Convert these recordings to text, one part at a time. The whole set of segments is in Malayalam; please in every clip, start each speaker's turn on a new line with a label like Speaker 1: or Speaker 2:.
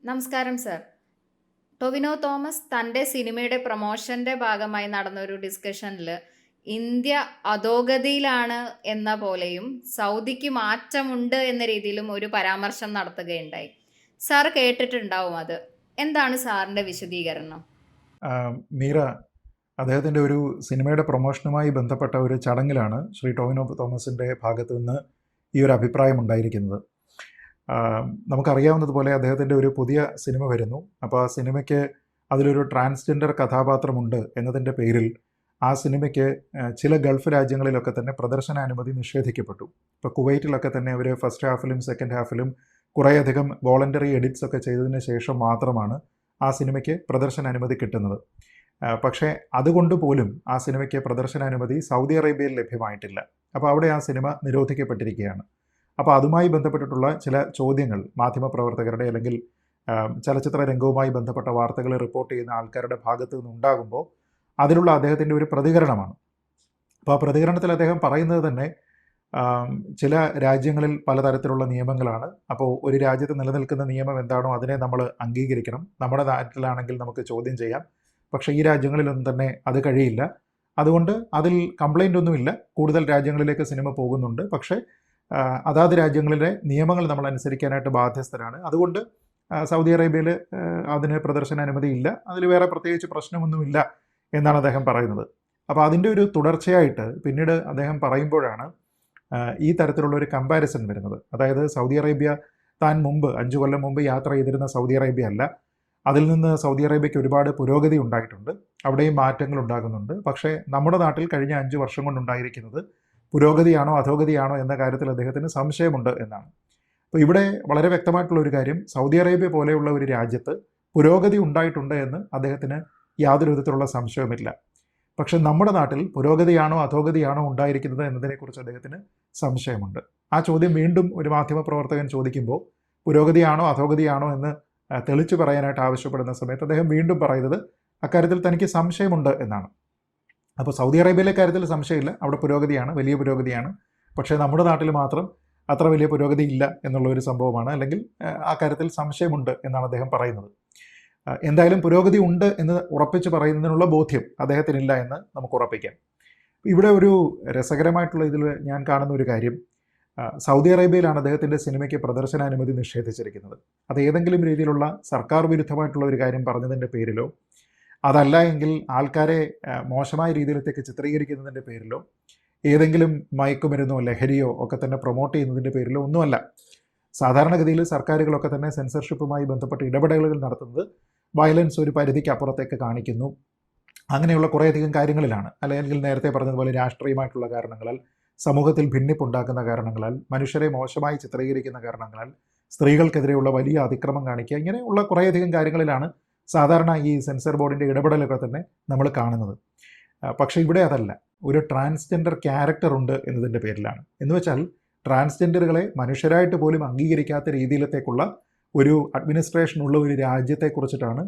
Speaker 1: നമസ്കാരം സർ. ടൊവിനോ തോമസ് തൻ്റെ സിനിമയുടെ പ്രൊമോഷന്റെ ഭാഗമായി നടന്ന ഒരു ഡിസ്കഷനിൽ ഇന്ത്യ അധോഗതിയിലാണ് എന്ന പോലെയും സൗദിക്ക് മാറ്റമുണ്ട് എന്ന രീതിയിലും ഒരു പരാമർശം നടത്തുകയുണ്ടായി. സാർ കേട്ടിട്ടുണ്ടാവും അത്. എന്താണ് സാറിൻ്റെ വിശദീകരണം?
Speaker 2: മീര, അദ്ദേഹത്തിൻ്റെ ഒരു സിനിമയുടെ പ്രൊമോഷനുമായി ബന്ധപ്പെട്ട ഒരു ചടങ്ങിലാണ് ശ്രീ ടൊവിനോ തോമസിൻ്റെ ഭാഗത്തു നിന്ന് ഈ ഒരു അഭിപ്രായം ഉണ്ടായിരിക്കുന്നത്. നമുക്കറിയാവുന്നതുപോലെ അദ്ദേഹത്തിൻ്റെ ഒരു പുതിയ സിനിമ വരുന്നു. അപ്പോൾ ആ സിനിമയ്ക്ക് അതിലൊരു ട്രാൻസ്ജെൻഡർ കഥാപാത്രമുണ്ട് എന്നതിൻ്റെ പേരിൽ ആ സിനിമയ്ക്ക് ചില ഗൾഫ് രാജ്യങ്ങളിലൊക്കെ തന്നെ പ്രദർശനാനുമതി നിഷേധിക്കപ്പെട്ടു. ഇപ്പോൾ കുവൈറ്റിലൊക്കെ തന്നെ അവർ ഫസ്റ്റ് ഹാഫിലും സെക്കൻഡ് ഹാഫിലും കുറേയധികം വോളണ്ടറി എഡിറ്റ്സ് ഒക്കെ ചെയ്തതിന് ശേഷം മാത്രമാണ് ആ സിനിമയ്ക്ക് പ്രദർശനാനുമതി കിട്ടുന്നത്. പക്ഷേ അതുകൊണ്ട് പോലും ആ സിനിമയ്ക്ക് പ്രദർശനാനുമതി സൗദി അറേബ്യയിൽ ലഭ്യമായിട്ടില്ല. അപ്പോൾ അവിടെ ആ സിനിമ നിരോധിക്കപ്പെട്ടിരിക്കുകയാണ്. അപ്പോൾ അതുമായി ബന്ധപ്പെട്ടിട്ടുള്ള ചില ചോദ്യങ്ങൾ മാധ്യമപ്രവർത്തകരുടെ അല്ലെങ്കിൽ ചലച്ചിത്ര രംഗവുമായി ബന്ധപ്പെട്ട വാർത്തകൾ റിപ്പോർട്ട് ചെയ്യുന്ന ആൾക്കാരുടെ ഭാഗത്തു നിന്നുണ്ടാകുമ്പോൾ അതിലുള്ള അദ്ദേഹത്തിൻ്റെ ഒരു പ്രതികരണമാണ്. അപ്പോൾ ആ പ്രതികരണത്തിൽ അദ്ദേഹം പറയുന്നത് തന്നെ ചില രാജ്യങ്ങളിൽ പലതരത്തിലുള്ള നിയമങ്ങളാണ്. അപ്പോൾ ഒരു രാജ്യത്ത് നിലനിൽക്കുന്ന നിയമം എന്താണോ അതിനെ നമ്മൾ അംഗീകരിക്കണം. നമ്മുടെ നാട്ടിലാണെങ്കിൽ നമുക്ക് ചോദ്യം ചെയ്യാം. പക്ഷേ ഈ രാജ്യങ്ങളിലൊന്നും തന്നെ അത് കഴിയില്ല. അതുകൊണ്ട് അതിൽ കംപ്ലൈൻ്റ് ഒന്നുമില്ല. കൂടുതൽ രാജ്യങ്ങളിലേക്ക് സിനിമ പോകുന്നുണ്ട്. പക്ഷേ അതാത് രാജ്യങ്ങളിലെ നിയമങ്ങൾ നമ്മൾ അനുസരിക്കാനായിട്ട് ബാധ്യസ്ഥരാണ്. അതുകൊണ്ട് സൗദി അറേബ്യയിൽ അതിന് പ്രദർശനാനുമതി ഇല്ല. അതിൽ വേറെ പ്രത്യേകിച്ച് പ്രശ്നമൊന്നുമില്ല എന്നാണ് അദ്ദേഹം പറയുന്നത്. അപ്പോൾ അതിൻ്റെ ഒരു തുടർച്ചയായിട്ട് പിന്നീട് അദ്ദേഹം പറയുമ്പോഴാണ് ഈ തരത്തിലുള്ള ഒരു കമ്പാരിസൺ വരുന്നത്. അതായത് സൗദി അറേബ്യ താൻ മുമ്പ് 5 കൊല്ലം മുമ്പ് യാത്ര ചെയ്തിരുന്ന സൗദി അറേബ്യ അല്ല. അതിൽ നിന്ന് സൗദി അറേബ്യയ്ക്ക് ഒരുപാട് പുരോഗതി ഉണ്ടായിട്ടുണ്ട്. അവിടെയും മാറ്റങ്ങൾ ഉണ്ടാകുന്നുണ്ട്. പക്ഷേ നമ്മുടെ നാട്ടിൽ കഴിഞ്ഞ 5 വർഷം കൊണ്ടുണ്ടായിരിക്കുന്നത് പുരോഗതിയാണോ അധോഗതിയാണോ എന്ന കാര്യത്തിൽ അദ്ദേഹത്തിന് സംശയമുണ്ട് എന്നാണ്. അപ്പോൾ ഇവിടെ വളരെ വ്യക്തമായിട്ടുള്ള ഒരു കാര്യം, സൗദി അറേബ്യ പോലെയുള്ള ഒരു രാജ്യത്ത് പുരോഗതി ഉണ്ടായിട്ടുണ്ട് എന്ന് അദ്ദേഹത്തിന് യാതൊരു വിധത്തിലുള്ള സംശയവുമില്ല. പക്ഷെ നമ്മുടെ നാട്ടിൽ പുരോഗതിയാണോ അധോഗതിയാണോ ഉണ്ടായിരിക്കുന്നത് എന്നതിനെക്കുറിച്ച് അദ്ദേഹത്തിന് സംശയമുണ്ട്. ആ ചോദ്യം വീണ്ടും ഒരു മാധ്യമപ്രവർത്തകൻ ചോദിക്കുമ്പോൾ പുരോഗതിയാണോ അധോഗതിയാണോ എന്ന് തെളിച്ചു പറയാനായിട്ട് ആവശ്യപ്പെടുന്ന സമയത്ത് അദ്ദേഹം വീണ്ടും പറയുന്നത് അക്കാര്യത്തിൽ തനിക്ക് സംശയമുണ്ട് എന്നാണ്. അപ്പോൾ സൗദി അറേബ്യയിലെ കാര്യത്തിൽ സംശയമില്ല, അവിടെ പുരോഗതിയാണ്, വലിയ പുരോഗതിയാണ്. പക്ഷേ നമ്മുടെ നാട്ടിൽ മാത്രം അത്ര വലിയ പുരോഗതി ഇല്ല എന്നുള്ള ഒരു സംഭവമാണ്, അല്ലെങ്കിൽ ആ കാര്യത്തിൽ സംശയമുണ്ട് എന്നാണ് അദ്ദേഹം പറയുന്നത്. എന്തായാലും പുരോഗതി ഉണ്ട് എന്ന് ഉറപ്പിച്ച് പറയുന്നതിനുള്ള ബോധ്യം അദ്ദേഹത്തിനില്ല എന്ന് നമുക്ക് ഉറപ്പിക്കാം. ഇവിടെ ഒരു രസകരമായിട്ടുള്ള ഇതിൽ ഞാൻ കാണുന്ന ഒരു കാര്യം, സൗദി അറേബ്യയിലാണ് അദ്ദേഹത്തിൻ്റെ സിനിമയ്ക്ക് പ്രദർശനാനുമതി നിഷേധിച്ചിരിക്കുന്നത്. അത് ഏതെങ്കിലും രീതിയിലുള്ള സർക്കാർ വിരുദ്ധമായിട്ടുള്ള ഒരു കാര്യം പറഞ്ഞതിൻ്റെ പേരിലോ അതല്ല എങ്കിൽ ആൾക്കാരെ മോശമായ രീതിയിലേക്ക് ചിത്രീകരിക്കുന്നതിൻ്റെ പേരിലോ ഏതെങ്കിലും മയക്കുമരുന്നോ ലഹരിയോ ഒക്കെ തന്നെ പ്രൊമോട്ട് ചെയ്യുന്നതിൻ്റെ പേരിലോ ഒന്നുമല്ല. സാധാരണഗതിയിൽ സർക്കാരുകളൊക്കെ തന്നെ സെൻസർഷിപ്പുമായി ബന്ധപ്പെട്ട് ഇടപെടലുകൾ നടത്തുന്നത് വയലൻസ് ഒരു പരിധിക്ക് അപ്പുറത്തേക്ക് കാണിക്കുന്നു, അങ്ങനെയുള്ള കുറേയധികം കാര്യങ്ങളിലാണ്. അല്ലെങ്കിൽ നേരത്തെ പറഞ്ഞതുപോലെ രാഷ്ട്രീയമായിട്ടുള്ള കാരണങ്ങളാൽ, സമൂഹത്തിൽ ഭിന്നിപ്പുണ്ടാക്കുന്ന കാരണങ്ങളാൽ, മനുഷ്യരെ മോശമായി ചിത്രീകരിക്കുന്ന കാരണങ്ങളാൽ, സ്ത്രീകൾക്കെതിരെയുള്ള വലിയ അതിക്രമം കാണിക്കുക, ഇങ്ങനെയുള്ള കുറേയധികം കാര്യങ്ങളിലാണ് സാധാരണ ഈ സെൻസർ ബോർഡിൻ്റെ ഇടപെടലൊക്കെ തന്നെ നമ്മൾ കാണുന്നത്. പക്ഷേ ഇവിടെ അതല്ല, ഒരു ട്രാൻസ്ജെൻഡർ ക്യാരക്ടർ ഉണ്ട് എന്നതിൻ്റെ പേരിലാണ്. എന്ന് വെച്ചാൽ ട്രാൻസ്ജെൻഡറുകളെ മനുഷ്യരായിട്ട് പോലും അംഗീകരിക്കാത്ത രീതിയിലത്തേക്കുള്ള ഒരു അഡ്മിനിസ്ട്രേഷൻ ഉള്ള ഒരു രാജ്യത്തെക്കുറിച്ചിട്ടാണ്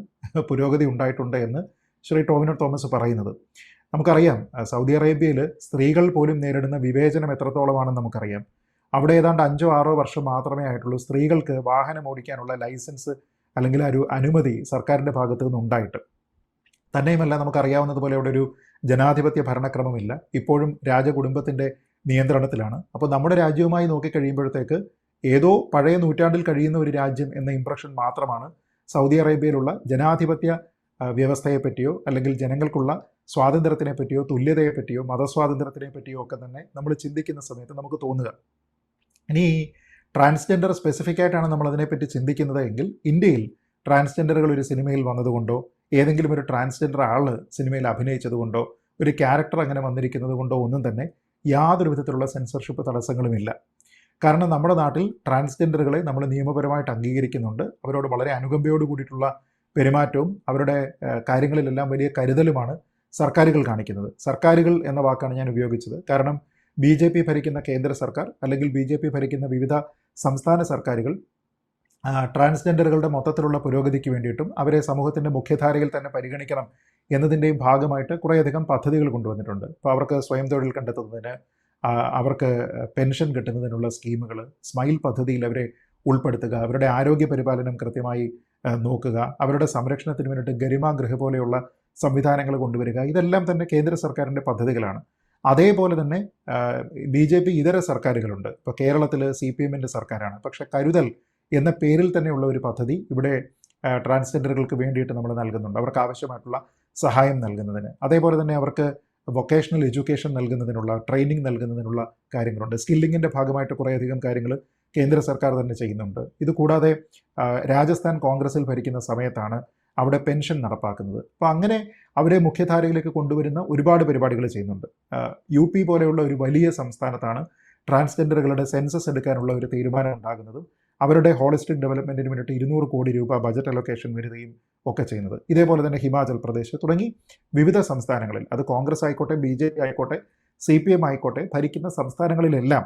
Speaker 2: പുരോഗതി ഉണ്ടായിട്ടുണ്ട് എന്ന് ശ്രീ ടൊവിനോ തോമസ് പറയുന്നത്. നമുക്കറിയാം സൗദി അറേബ്യയിൽ സ്ത്രീകൾ പോലും നേരിടുന്ന വിവേചനം എത്രത്തോളമാണെന്ന് നമുക്കറിയാം. അവിടെ ഏതാണ്ട് 5-6 വർഷം മാത്രമേ ആയിട്ടുള്ളൂ സ്ത്രീകൾക്ക് വാഹനം ഓടിക്കാനുള്ള ലൈസൻസ് അല്ലെങ്കിൽ ഒരു അനുമതി സർക്കാരിൻ്റെ ഭാഗത്തു നിന്ന് ഉണ്ടായിട്ട്. തന്നെയുമല്ല, നമുക്കറിയാവുന്നതുപോലെ അവിടെ ഒരു ജനാധിപത്യ ഭരണക്രമമില്ല, ഇപ്പോഴും രാജകുടുംബത്തിൻ്റെ നിയന്ത്രണത്തിലാണ്. അപ്പോൾ നമ്മുടെ രാജ്യവുമായി നോക്കിക്കഴിയുമ്പോഴത്തേക്ക് ഏതോ പഴയ നൂറ്റാണ്ടിൽ കഴിയുന്ന ഒരു രാജ്യം എന്ന ഇംപ്രഷൻ മാത്രമാണ് സൗദി അറേബ്യയിലുള്ള ജനാധിപത്യ വ്യവസ്ഥയെപ്പറ്റിയോ അല്ലെങ്കിൽ ജനങ്ങൾക്കുള്ള സ്വാതന്ത്ര്യത്തിനെ പറ്റിയോ തുല്യതയെ പറ്റിയോ മതസ്വാതന്ത്ര്യത്തിനെ പറ്റിയോ ഒക്കെ തന്നെ നമ്മൾ ചിന്തിക്കുന്ന സമയത്ത് നമുക്ക് തോന്നുക. ഇനി ട്രാൻസ്ജെൻഡർ സ്പെസിഫിക് ആയിട്ടാണ് നമ്മൾ അതിനെപ്പറ്റി ചിന്തിക്കുന്നത് എങ്കിൽ ഇന്ത്യയിൽ ട്രാൻസ്ജെൻഡറുകൾ ഒരു സിനിമയിൽ വന്നതുകൊണ്ടോ ഏതെങ്കിലും ഒരു ട്രാൻസ്ജെൻഡർ ആൾ സിനിമയിൽ അഭിനയിച്ചതുകൊണ്ടോ ഒരു ക്യാരക്ടർ അങ്ങനെ വന്നിരിക്കുന്നത് കൊണ്ടോ ഒന്നും തന്നെ യാതൊരു വിധത്തിലുള്ള സെൻസർഷിപ്പ് തടസ്സങ്ങളുമില്ല. കാരണം നമ്മുടെ നാട്ടിൽ ട്രാൻസ്ജെൻഡറുകളെ നമ്മൾ നിയമപരമായിട്ട് അംഗീകരിക്കുന്നുണ്ട്. അവരോട് വളരെ അനുകമ്പയോട് കൂടിയിട്ടുള്ള പെരുമാറ്റവും അവരുടെ കാര്യങ്ങളിലെല്ലാം വലിയ കരുതലുമാണ് സർക്കാരുകൾ കാണിക്കുന്നത്. സർക്കാരുകൾ എന്ന വാക്കാണ് ഞാൻ ഉപയോഗിച്ചത്. കാരണം BJP ഭരിക്കുന്ന കേന്ദ്ര സർക്കാർ അല്ലെങ്കിൽ BJP ഭരിക്കുന്ന വിവിധ സംസ്ഥാന സർക്കാരുകൾ ട്രാൻസ്ജെൻഡറുകളുടെ മൊത്തത്തിലുള്ള പുരോഗതിക്ക് വേണ്ടിയിട്ടും അവരെ സമൂഹത്തിൻ്റെ മുഖ്യധാരയിൽ തന്നെ പരിഗണിക്കണം എന്നതിൻ്റെയും ഭാഗമായിട്ട് കുറേയധികം പദ്ധതികൾ കൊണ്ടുവന്നിട്ടുണ്ട്. അപ്പോൾ അവർക്ക് സ്വയം തൊഴിൽ കണ്ടെത്തുന്നതിന്, അവർക്ക് പെൻഷൻ കിട്ടുന്നതിനുള്ള സ്കീമുകൾ, സ്മൈൽ പദ്ധതിയിൽ അവരെ ഉൾപ്പെടുത്തുക, അവരുടെ ആരോഗ്യ പരിപാലനം കൃത്യമായി നോക്കുക, അവരുടെ സംരക്ഷണത്തിന് വേണ്ടിയിട്ട് ഗരിമാഗൃഹ പോലെയുള്ള സംവിധാനങ്ങൾ കൊണ്ടുവരിക, ഇതെല്ലാം തന്നെ കേന്ദ്ര സർക്കാരിൻ്റെ പദ്ധതികളാണ്. അതേപോലെ തന്നെ BJP ഇതര സർക്കാരുകളുണ്ട്. ഇപ്പോൾ കേരളത്തിൽ CPMൻ്റെ സർക്കാരാണ്. പക്ഷേ കരുതൽ എന്ന പേരിൽ തന്നെയുള്ള ഒരു പദ്ധതി ഇവിടെ ട്രാൻസ്ജെൻഡറുകൾക്ക് വേണ്ടിയിട്ട് നമ്മൾ നൽകുന്നുണ്ട്, അവർക്ക് ആവശ്യമായിട്ടുള്ള സഹായം നൽകുന്നതിന്. അതേപോലെ തന്നെ അവർക്ക് വൊക്കേഷണൽ എഡ്യൂക്കേഷൻ നൽകുന്നതിനുള്ള, ട്രെയിനിങ് നൽകുന്നതിനുള്ള കാര്യങ്ങളുണ്ട്. സ്കില്ലിങ്ങിൻ്റെ ഭാഗമായിട്ട് കുറേയധികം കാര്യങ്ങൾ കേന്ദ്ര സർക്കാർ തന്നെ ചെയ്യുന്നുണ്ട്. ഇതുകൂടാതെ രാജസ്ഥാൻ കോൺഗ്രസിൽ ഭരിക്കുന്ന സമയത്താണ് അവിടെ പെൻഷൻ നടപ്പാക്കുന്നത്. അപ്പോൾ അങ്ങനെ അവരെ മുഖ്യധാരയിലേക്ക് കൊണ്ടുവരുന്ന ഒരുപാട് പരിപാടികൾ ചെയ്യുന്നുണ്ട്. UP പോലെയുള്ള ഒരു വലിയ സംസ്ഥാനത്താണ് ട്രാൻസ്ജെൻഡറുകളുടെ സെൻസസ് എടുക്കാനുള്ള ഒരു തീരുമാനം ഉണ്ടാകുന്നതും അവരുടെ ഹോളിസ്റ്റിക് ഡെവലപ്മെൻറ്റിന് വേണ്ടിയിട്ട് 200 കോടി രൂപ ബജറ്റ് അലൊക്കേഷൻ വരികയും ഒക്കെ ചെയ്യുന്നത്. ഇതേപോലെ തന്നെ ഹിമാചൽ പ്രദേശ് തുടങ്ങി വിവിധ സംസ്ഥാനങ്ങളിൽ, അത് കോൺഗ്രസ് ആയിക്കോട്ടെ, BJP ആയിക്കോട്ടെ, CPM ആയിക്കോട്ടെ, ഭരിക്കുന്ന സംസ്ഥാനങ്ങളിലെല്ലാം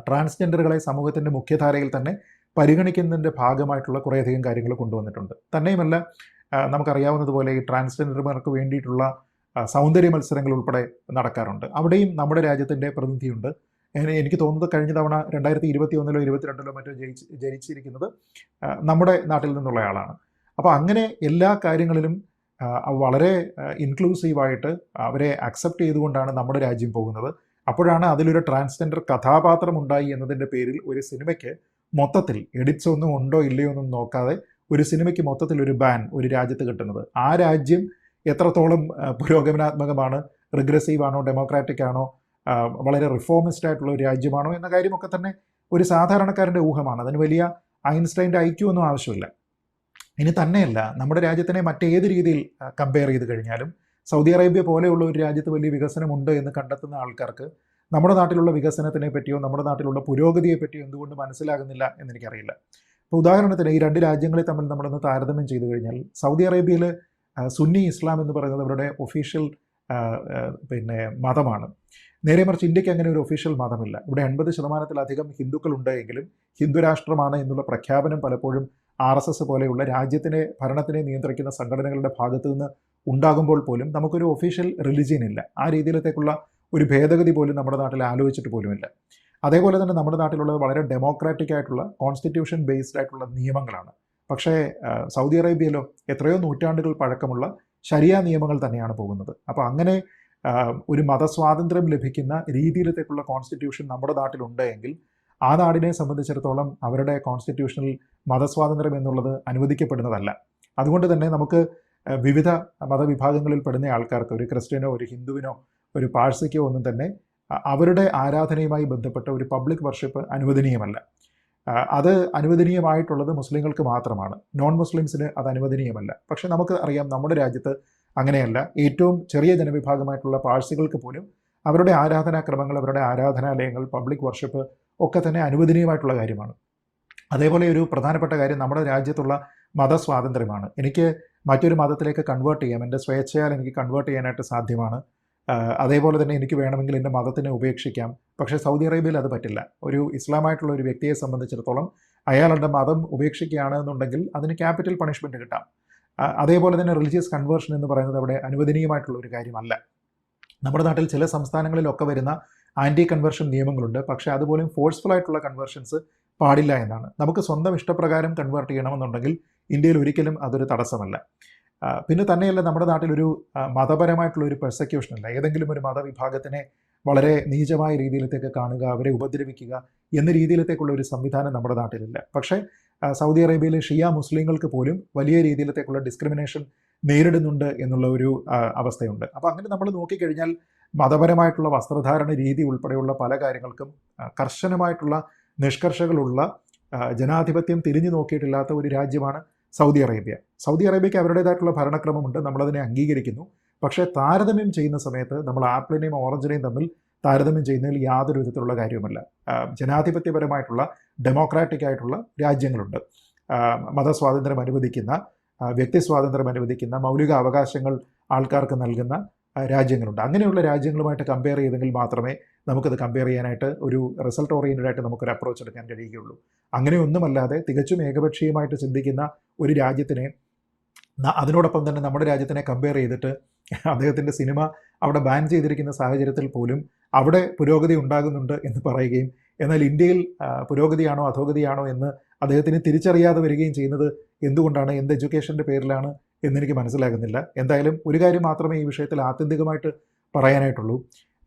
Speaker 2: ട്രാൻസ്ജെൻഡറുകളെ സമൂഹത്തിൻ്റെ മുഖ്യധാരയിൽ തന്നെ പരിഗണിക്കുന്നതിൻ്റെ ഭാഗമായിട്ടുള്ള കുറേയധികം കാര്യങ്ങൾ കൊണ്ടുവന്നിട്ടുണ്ട്. തന്നെയുമല്ല, നമുക്കറിയാവുന്നതുപോലെ ഈ ട്രാൻസ്ജെൻഡർമാർക്ക് വേണ്ടിയിട്ടുള്ള സൗന്ദര്യ മത്സരങ്ങൾ ഉൾപ്പെടെ നടക്കാറുണ്ട്. അവിടെയും നമ്മുടെ രാജ്യത്തിൻ്റെ പ്രതിനിധിയുണ്ട്. എനിക്ക് തോന്നുന്നത് കഴിഞ്ഞ തവണ 2021-ലോ 2022-ലോ മറ്റോ ജയിച്ചിരിക്കുന്നത് നമ്മുടെ നാട്ടിൽ നിന്നുള്ള ആളാണ്. അപ്പോൾ അങ്ങനെ എല്ലാ കാര്യങ്ങളിലും വളരെ ഇൻക്ലൂസീവായിട്ട് അവരെ അക്സെപ്റ്റ് ചെയ്തുകൊണ്ടാണ് നമ്മുടെ രാജ്യം പോകുന്നത്. അപ്പോഴാണ് അതിലൊരു ട്രാൻസ്ജെൻഡർ കഥാപാത്രം ഉണ്ടായി എന്നതിൻ്റെ പേരിൽ ഒരു സിനിമയ്ക്ക് മൊത്തത്തിൽ എഡിറ്റ്സ് ഒന്നും ഉണ്ടോ ഇല്ലയോ ഒന്നും നോക്കാതെ ഒരു സിനിമയ്ക്ക് മൊത്തത്തിൽ ഒരു ബാൻ ഒരു രാജ്യത്ത് കിട്ടുന്നത്. ആ രാജ്യം എത്രത്തോളം പുരോഗമനാത്മകമാണ്, റിഗ്രസീവ് ആണോ, ഡെമോക്രാറ്റിക് ആണോ, വളരെ റിഫോമിസ്റ്റ് ആയിട്ടുള്ള ഒരു രാജ്യമാണോ എന്ന കാര്യമൊക്കെ തന്നെ ഒരു സാധാരണക്കാരൻ്റെ ഊഹമാണ്. അതിന് വലിയ ഐൻസ്റ്റൈൻ്റെ IQ ഒന്നും ആവശ്യമില്ല. ഇനി തന്നെയല്ല, നമ്മുടെ രാജ്യത്തിനെ മറ്റേത് രീതിയിൽ കമ്പയർ ചെയ്ത് കഴിഞ്ഞാലും സൗദി അറേബ്യ പോലെയുള്ള ഒരു രാജ്യത്ത് വലിയ വികസനമുണ്ട് എന്ന് കണ്ടെത്തുന്ന ആൾക്കാർക്ക് നമ്മുടെ നാട്ടിലുള്ള വികസനത്തിനെ പറ്റിയോ നമ്മുടെ നാട്ടിലുള്ള പുരോഗതിയെ പറ്റിയോ എന്തുകൊണ്ട് മനസ്സിലാകുന്നില്ല എന്നെനിക്കറിയില്ല. ഇപ്പോൾ ഉദാഹരണത്തിന് ഈ രണ്ട് രാജ്യങ്ങളെ തമ്മിൽ നമ്മളൊന്ന് താരതമ്യം ചെയ്തു കഴിഞ്ഞാൽ, സൗദി അറേബ്യയിൽ സുന്നി ഇസ്ലാം എന്ന് പറയുന്നത് അവരുടെ ഒഫീഷ്യൽ മതമാണ്. നേരെ മറിച്ച് ഇന്ത്യക്ക് അങ്ങനെ ഒരു ഒഫീഷ്യൽ മതമില്ല. ഇവിടെ 80%-ലധികം ഹിന്ദുക്കളുണ്ട് എങ്കിലും ഹിന്ദു രാഷ്ട്രമാണ് എന്നുള്ള പ്രഖ്യാപനം പലപ്പോഴും RSS പോലെയുള്ള രാജ്യത്തിനെ ഭരണത്തിനെ നിയന്ത്രിക്കുന്ന സംഘടനകളുടെ ഭാഗത്തു നിന്ന് ഉണ്ടാകുമ്പോൾ പോലും നമുക്കൊരു ഒഫീഷ്യൽ റിലിജിയൻ ഇല്ല. ആ രീതിയിലത്തേക്കുള്ള ഒരു ഭേദഗതി പോലും നമ്മുടെ നാട്ടിൽ ആലോചിച്ചിട്ട് പോലുമില്ല. അതേപോലെ തന്നെ നമ്മുടെ നാട്ടിലുള്ളത് വളരെ ഡെമോക്രാറ്റിക് ആയിട്ടുള്ള കോൺസ്റ്റിറ്റ്യൂഷൻ ബേസ്ഡ് ആയിട്ടുള്ള നിയമങ്ങളാണ്. പക്ഷേ സൗദി അറേബ്യയിലോ എത്രയോ നൂറ്റാണ്ടുകൾ പഴക്കമുള്ള ശരിയ നിയമങ്ങൾ തന്നെയാണ് പോകുന്നത്. അപ്പോൾ അങ്ങനെ ഒരു മതസ്വാതന്ത്ര്യം ലഭിക്കുന്ന രീതിയിലത്തേക്കുള്ള കോൺസ്റ്റിറ്റ്യൂഷൻ നമ്മുടെ നാട്ടിലുണ്ട് എങ്കിൽ ആ നാടിനെ സംബന്ധിച്ചിടത്തോളം അവരുടെ കോൺസ്റ്റിറ്റ്യൂഷനിൽ മതസ്വാതന്ത്ര്യം എന്നുള്ളത് അനുവദിക്കപ്പെടുന്നതല്ല. അതുകൊണ്ട് തന്നെ നമുക്ക് വിവിധ മതവിഭാഗങ്ങളിൽ പെടുന്ന ആൾക്കാർക്ക്, ഒരു ക്രിസ്ത്യനോ ഒരു ഹിന്ദുവിനോ ഒരു പാഴ്സിക്കോ ഒന്നും തന്നെ അവരുടെ ആരാധനയുമായി ബന്ധപ്പെട്ട ഒരു പബ്ലിക് വർഷിപ്പ് അനുവദനീയമല്ല. അത് അനുവദനീയമായിട്ടുള്ളത് മുസ്ലിങ്ങൾക്ക് മാത്രമാണ്. നോൺ മുസ്ലിംസിന് അത് അനുവദനീയമല്ല. പക്ഷേ നമുക്ക് അറിയാം, നമ്മുടെ രാജ്യത്ത് അങ്ങനെയല്ല. ഏറ്റവും ചെറിയ ജനവിഭാഗമായിട്ടുള്ള പാഴ്സികൾക്ക് പോലും അവരുടെ ആരാധനാക്രമങ്ങൾ, അവരുടെ ആരാധനാലയങ്ങൾ, പബ്ലിക് വർഷിപ്പ് ഒക്കെ തന്നെ അനുവദനീയമായിട്ടുള്ള കാര്യമാണ്. അതേപോലെ ഒരു പ്രധാനപ്പെട്ട കാര്യം നമ്മുടെ രാജ്യത്തുള്ള മതസ്വാതന്ത്ര്യമാണ്. എനിക്ക് മറ്റൊരു മതത്തിലേക്ക് കൺവേർട്ട് ചെയ്യാം, എൻ്റെ സ്വേച്ഛയാൽ എനിക്ക് കൺവേർട്ട് ചെയ്യാനായിട്ട് സാധ്യമാണ്. അതേപോലെ തന്നെ എനിക്ക് വേണമെങ്കിൽ എൻ്റെ മതത്തിനെ ഉപേക്ഷിക്കാം. പക്ഷേ സൗദി അറേബ്യയിൽ അത് പറ്റില്ല. ഒരു ഇസ്ലാമായിട്ടുള്ള ഒരു വ്യക്തിയെ സംബന്ധിച്ചിടത്തോളം അയാളുടെ മതം ഉപേക്ഷിക്കുകയാണ് എന്നുണ്ടെങ്കിൽ അതിന് ക്യാപിറ്റൽ പണിഷ്മെൻറ്റ് കിട്ടാം. അതേപോലെ തന്നെ റിലീജിയസ് കൺവേർഷൻ എന്ന് പറയുന്നത് അവിടെ അനുവദനീയമായിട്ടുള്ള ഒരു കാര്യമല്ല. നമ്മുടെ നാട്ടിൽ ചില സംസ്ഥാനങ്ങളിലൊക്കെ വരുന്ന ആൻറ്റി കൺവേർഷൻ നിയമങ്ങളുണ്ട്. പക്ഷേ അതുപോലും ഫോഴ്സ്ഫുൾ ആയിട്ടുള്ള കൺവേർഷൻസ് പാടില്ല എന്നാണ്. നമുക്ക് സ്വന്തം ഇഷ്ടപ്രകാരം കൺവേർട്ട് ചെയ്യണമെന്നുണ്ടെങ്കിൽ ഇന്ത്യയിൽ ഒരിക്കലും അതൊരു തടസ്സമല്ല. പിന്നെ തന്നെയല്ല, നമ്മുടെ നാട്ടിലൊരു മതപരമായിട്ടുള്ള ഒരു പെർസെക്യൂഷനല്ല. ഏതെങ്കിലും ഒരു മതവിഭാഗത്തിനെ വളരെ നീചമായ രീതിയിലത്തേക്ക് കാണുക, അവരെ ഉപദ്രവിക്കുക എന്ന രീതിയിലത്തേക്കുള്ള ഒരു സംവിധാനം നമ്മുടെ നാട്ടിലില്ല. പക്ഷേ സൗദി അറേബ്യയിലെ ഷിയ മുസ്ലിങ്ങൾക്ക് പോലും വലിയ രീതിയിലത്തേക്കുള്ള ഡിസ്ക്രിമിനേഷൻ നേരിടുന്നുണ്ട് എന്നുള്ള ഒരു അവസ്ഥയുണ്ട്. അപ്പോൾ അങ്ങനെ നമ്മൾ നോക്കിക്കഴിഞ്ഞാൽ മതപരമായിട്ടുള്ള വസ്ത്രധാരണ രീതി ഉൾപ്പെടെയുള്ള പല കാര്യങ്ങൾക്കും കർശനമായിട്ടുള്ള നിഷ്കർഷകളുള്ള, ജനാധിപത്യം തിരിഞ്ഞു നോക്കിയിട്ടില്ലാത്ത ഒരു രാജ്യമാണ് സൗദി അറേബ്യ. സൗദി അറേബ്യയ്ക്ക് അവരുടേതായിട്ടുള്ള ഭരണക്രമമുണ്ട്, നമ്മളതിനെ അംഗീകരിക്കുന്നു. പക്ഷേ താരതമ്യം ചെയ്യുന്ന സമയത്ത് നമ്മൾ ആപ്പിളിനെയും ഓറഞ്ചിനെയും തമ്മിൽ താരതമ്യം ചെയ്യുന്നതിൽ യാതൊരു വിധത്തിലുള്ള കാര്യവുമല്ല. ജനാധിപത്യപരമായിട്ടുള്ള ഡെമോക്രാറ്റിക് ആയിട്ടുള്ള രാജ്യങ്ങളുണ്ട്, മതസ്വാതന്ത്ര്യം അനുവദിക്കുന്ന, വ്യക്തി സ്വാതന്ത്ര്യം അനുവദിക്കുന്ന, മൗലിക അവകാശങ്ങൾ ആൾക്കാർക്ക് നൽകുന്ന രാജ്യങ്ങളുണ്ട്. അങ്ങനെയുള്ള രാജ്യങ്ങളുമായിട്ട് കമ്പയർ ചെയ്തെങ്കിൽ മാത്രമേ നമുക്കത് കമ്പയർ ചെയ്യാനായിട്ട് ഒരു റിസൾട്ട് ഓറിയൻറ്റഡ് ആയിട്ട് നമുക്കൊരു അപ്രോച്ച് എടുക്കാൻ കഴിയുകയുള്ളൂ. അങ്ങനെയൊന്നുമല്ലാതെ തികച്ചും ഏകപക്ഷീയമായിട്ട് ചിന്തിക്കുന്ന ഒരു രാജ്യത്തിനെ, അതിനോടൊപ്പം തന്നെ നമ്മുടെ രാജ്യത്തിനെ കമ്പയർ ചെയ്തിട്ട് അദ്ദേഹത്തിൻ്റെ സിനിമ അവിടെ ബാൻ ചെയ്തിരിക്കുന്ന സാഹചര്യത്തിൽ പോലും അവിടെ പുരോഗതി ഉണ്ടാകുന്നുണ്ട് എന്ന് പറയുകയും, എന്നാൽ ഇന്ത്യയിൽ പുരോഗതിയാണോ അധോഗതിയാണോ എന്ന് അദ്ദേഹത്തിന് തിരിച്ചറിയാതെ വരികയും ചെയ്യുന്നത് എന്തുകൊണ്ടാണ്, എന്ത് എഡ്യൂക്കേഷൻ്റെ പേരിലാണ് എന്നെനിക്ക് മനസ്സിലാകുന്നില്ല. എന്തായാലും ഒരു കാര്യം മാത്രമേ ഈ വിഷയത്തിൽ ആത്യന്തികമായിട്ട് പറയാനായിട്ടുള്ളൂ.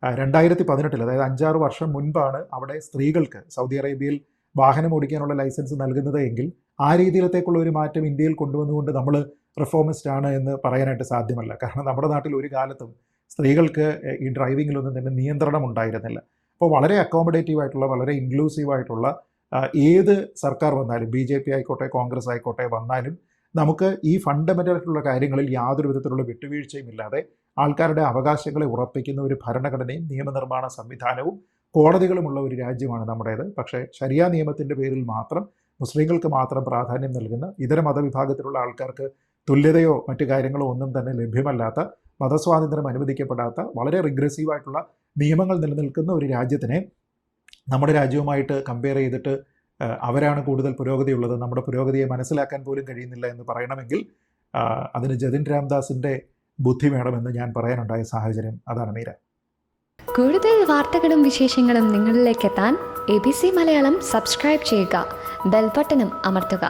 Speaker 2: 2018, അതായത് 5-6 വർഷം മുൻപാണ് അവിടെ സ്ത്രീകൾക്ക് സൗദി അറേബ്യയിൽ വാഹനം ഓടിക്കാനുള്ള ലൈസൻസ് നൽകുന്നത് എങ്കിൽ ആ രീതിയിലത്തേക്കുള്ള ഒരു മാറ്റം ഇന്ത്യയിൽ കൊണ്ടുവന്നുകൊണ്ട് നമ്മൾ റിഫോമിസ്റ്റ് ആണ് എന്ന് പറയാനായിട്ട് സാധ്യമല്ല. കാരണം നമ്മുടെ നാട്ടിൽ ഒരു കാലത്തും സ്ത്രീകൾക്ക് ഈ ഡ്രൈവിങ്ങിലൊന്നും തന്നെ നിയന്ത്രണം ഉണ്ടായിരുന്നില്ല. അപ്പോൾ വളരെ അക്കോമഡേറ്റീവ് ആയിട്ടുള്ള, വളരെ ഇൻക്ലൂസീവ് ആയിട്ടുള്ള ഏത് സർക്കാർ വന്നാലും, BJP ആയിക്കോട്ടെ കോൺഗ്രസ് ആയിക്കോട്ടെ വന്നാലും, നമുക്ക് ഈ ഫണ്ടമെൻ്റൽ ആയിട്ടുള്ള കാര്യങ്ങളിൽ യാതൊരു വിധത്തിലുള്ള വിട്ടുവീഴ്ചയും ഇല്ലാതെ ആൾക്കാരുടെ അവകാശങ്ങളെ ഉറപ്പിക്കുന്ന ഒരു ഭരണഘടനയും നിയമനിർമ്മാണ സംവിധാനവും കോടതികളുമുള്ള ഒരു രാജ്യമാണ് നമ്മുടേത്. പക്ഷേ ശരിയ നിയമത്തിൻ്റെ പേരിൽ മാത്രം മുസ്ലിങ്ങൾക്ക് മാത്രം പ്രാധാന്യം നൽകുന്ന, ഇതര മതവിഭാഗത്തിലുള്ള ആൾക്കാർക്ക് തുല്യതയോ മറ്റു കാര്യങ്ങളോ ഒന്നും തന്നെ ലഭ്യമല്ലാത്ത, മതസ്വാതന്ത്ര്യം അനുവദിക്കപ്പെടാത്ത, വളരെ റിഗ്രസീവായിട്ടുള്ള നിയമങ്ങൾ നിലനിൽക്കുന്ന ഒരു രാജ്യത്തിനെ നമ്മുടെ രാജ്യവുമായിട്ട് കമ്പയർ ചെയ്തിട്ട് അവരാണ് കൂടുതൽ പുരോഗതിയുള്ളത്, നമ്മുടെ പുരോഗതിയെ മനസ്സിലാക്കാൻ പോലും കഴിയുന്നില്ല എന്ന് പറയണമെങ്കിൽ അതിന് ജതിൻ രാംദാസിൻ്റെ ബുദ്ധി വേണമെന്ന് ഞാൻ പറയാനുണ്ടായ സാഹചര്യം അതാണ് മീര.
Speaker 3: കൂടുതൽ വാർത്തകളും വിശേഷങ്ങളും നിങ്ങളിലേക്ക് എത്താൻ ABC മലയാളം സബ്സ്ക്രൈബ് ചെയ്യുക, ബെൽ ബട്ടണും അമർത്തുക.